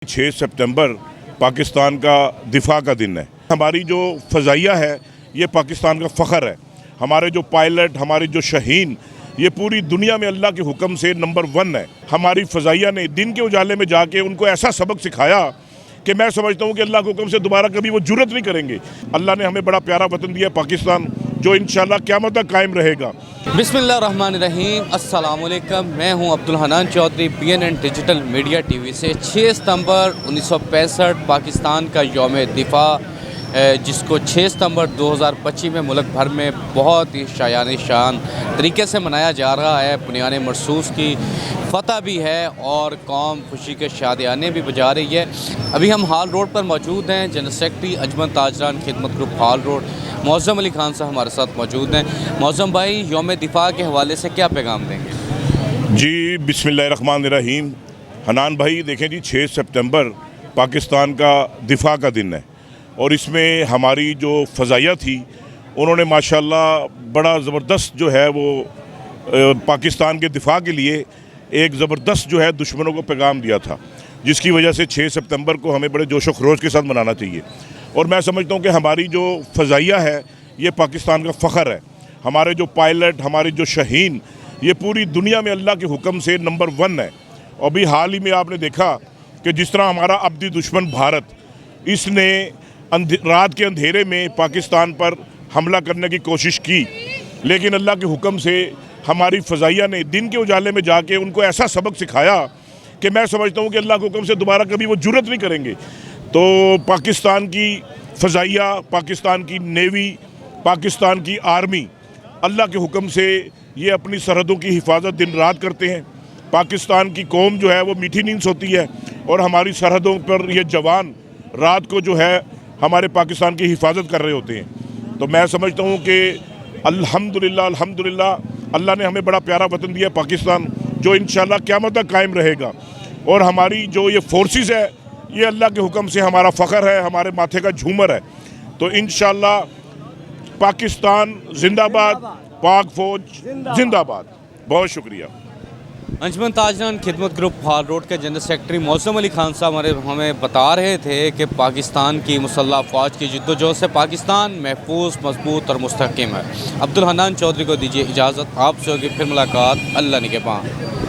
6 सितंबर पाकिस्तान का दिफा का दिन है। हमारी जो फ़ज़ाइया है ये पाकिस्तान का फ़ख्र है। हमारे जो पायलट, हमारे जो शहीन, ये पूरी दुनिया में अल्लाह के हुक्म से नंबर 1 है। हमारी फ़ज़ाइया ने दिन के उजाले में जाके उनको ऐसा सबक सिखाया कि मैं समझता हूँ कि अल्लाह के हुक्म से दोबारा कभी वो जुर्रत नहीं करेंगे। अल्लाह ने हमें बड़ा प्यारा वतन दिया पाकिस्तान, जो इंशाअल्लाह क़यामत तक कायम रहेगा। बिस्मिल्लाहिर्रहमानिर्रहीम, अस्सलाम वालेकुम। मैं हूं Abdul Hannan Chaudhry, BNN digital media TV से। 6 सितंबर 1965 पाकिस्तान का यौम दिफा, जिसको 6 सितंबर 2025 में मुल्क भर में बहुत ही शायान शान तरीके से मनाया जा रहा है। बुनियान मरसूस की फ़तह भी है और कौम खुशी के शादियाने भी बजा रही है। अभी हम हाल रोड पर मौजूद हैं। जनरल सेक्रेटरी अंजुमन ताजरान खिदमत ग्रुप हाल रोड मौज़म अली खान साहब हमारे साथ मौजूद हैं। मौज़म भाई, यौम दिफा के हवाले से क्या पैगाम देंगे? जी बिस्मिल्लाहिर्रहमानिर्रहीम। हनान भाई देखें जी, 6 सितंबर पाकिस्तान का दिफा का दिन है और इसमें हमारी जो फ़ज़ाइया थी उन्होंने माशाल्लाह बड़ा ज़बरदस्त जो है वो पाकिस्तान के दिफा के लिए एक ज़बरदस्त जो है दुश्मनों को पैगाम दिया था, जिसकी वजह से 6 सितंबर को हमें बड़े जोश व खरोश के साथ मनाना चाहिए। और मैं समझता हूँ कि हमारी जो फ़ज़ाइया है ये पाकिस्तान का फ़ख्र है। हमारे जो पायलट, हमारे जो शहीन, ये पूरी दुनिया में अल्लाह के हुक्म से नंबर 1 है। और भी हाल ही में आपने देखा कि जिस तरह हमारा अब्दी दुश्मन भारत, इसने रात के अंधेरे में पाकिस्तान पर हमला करने की कोशिश की, लेकिन अल्लाह के हुक्म से हमारी फ़ज़ाइया ने दिन के उजाले में जाके उनको ऐसा सबक सिखाया कि मैं समझता हूँ कि अल्लाह के हुक्म से दोबारा कभी वो जुर्रत नहीं करेंगे। तो पाकिस्तान की फ़ज़ाइया, पाकिस्तान की नेवी, पाकिस्तान की आर्मी अल्लाह के हुक्म से ये अपनी सरहदों की हिफाजत दिन रात करते हैं। पाकिस्तान की कौम जो है वो मीठी नींद सोती है और हमारी सरहदों पर ये जवान रात को जो है हमारे पाकिस्तान की हिफाजत कर रहे होते हैं। तो मैं समझता हूँ कि अल्हम्दुलिल्लाह अल्हम्दुलिल्लाह अल्लाह ने हमें बड़ा प्यारा वतन दिया पाकिस्तान, जो इंशाअल्लाह क़यामत तक कायम रहेगा। और हमारी जो ये फोर्सेस है ये अल्लाह के हुक्म से हमारा फ़ख्र है, हमारे माथे का झूमर है। तो इंशाअल्लाह पाकिस्तान जिंदाबाद, पाक फ़ौज जिंदाबाद। बहुत शुक्रिया। अंजुमन ताजरान खिदमत ग्रुप हाल रोड के जनरल सेक्रेटरी मौज़म अली खान साहब हमें बता रहे थे कि पाकिस्तान की मुसल्लह अफ़वाज की जिद्दोजहद से पाकिस्तान महफूज, मजबूत और मुस्तहकम है। अब्दुल हन्नान चौधरी को दीजिए इजाज़त। आपसे होगी फिर मुलाकात। अल्लाह निगहबान।